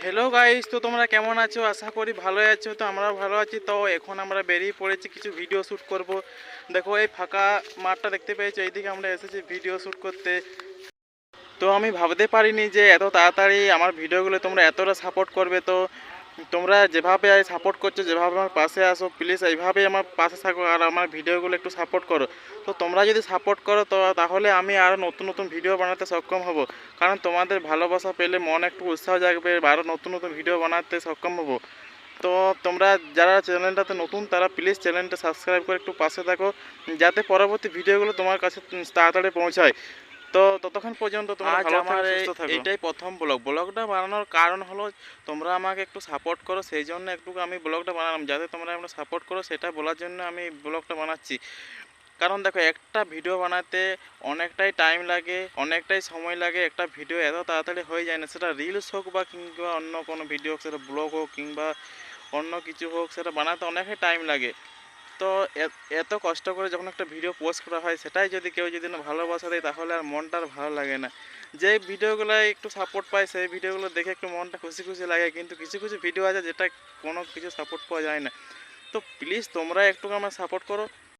Hello guys, তো তোমরা কেমন আছো? আশা করি ভালোই আছো। তো আমরাও ভালো আছি। তো এখন আমরা বেরিয়ে পড়েছি কিছু ভিডিও শ্যুট করব। দেখো এই ফাঁকা মাঠটা দেখতে পেয়েছো, এইদিকে আমরা এসেছি ভিডিও শ্যুট করতে। তো আমি ভাবতে পারিনি যে এত তাড়াতাড়ি আমার ভিডিওগুলো তোমরা এতটা সাপোর্ট করবে। তো তোমরা যেভাবে সাপোর্ট করছো, যেভাবে আমার পাশে আসো, প্লিজ এইভাবেই আমার পাশে থাকো আর আমার ভিডিওগুলো একটু সাপোর্ট করো। তো তোমরা যদি সাপোর্ট করো তো তাহলে আমি আরও নতুন নতুন ভিডিও বানাতে সক্ষম হব। কারণ তোমাদের ভালোবাসা পেলে মন একটু উৎসাহ জাগবে, আরও নতুন নতুন ভিডিও বানাতে সক্ষম হব। তো তোমরা যারা চ্যানেলটাতে নতুন তারা প্লিজ চ্যানেলটা সাবস্ক্রাইব করে একটু পাশে থাকো, যাতে পরবর্তী ভিডিওগুলো তোমার কাছে তাড়াতাড়ি পৌঁছায়। তো ততক্ষণ পর্যন্ত তোমরা আজ ভালো আমার থাকো, সুস্থ থাকো। এইটাই প্রথম ব্লগটা বানানোর কারণ হলো তোমরা আমাকে একটু সাপোর্ট করো, সেই জন্য একটু আমি ব্লগটা বানালাম, যাতে তোমরা আমরা সাপোর্ট করো সেটা বলার জন্য আমি ব্লগটা বানাচ্ছি। কারণ দেখো, একটা ভিডিও বানাতে অনেকটাই টাইম লাগে, অনেকটাই সময় লাগে। একটা ভিডিও এত তাড়াতাড়ি হয়ে যায় না, সেটা রিলস হোক বা কিংবা অন্য কোনো ভিডিও হোক, সেটা ব্লগ হোক কিংবা অন্য কিছু হোক, সেটা বানাতে অনেকটাই টাইম লাগে। তো এত কষ্ট করে যখন একটা ভিডিও পোস্ট করা হয়, সেটাই যদি কেউ যদি না ভালোবাসা দেয় তাহলে আর মনটা আর ভালো লাগে না। যে ভিডিওগুলো একটু সাপোর্ট পায় সেই ভিডিওগুলো দেখে একটু মনটা খুশি খুশি লাগে, কিন্তু কিছু কিছু ভিডিও আছে যেটা কোনো কিছু সাপোর্ট পাওয়া যায় না। তো প্লিজ তোমরা একটু আমার সাপোর্ট করো।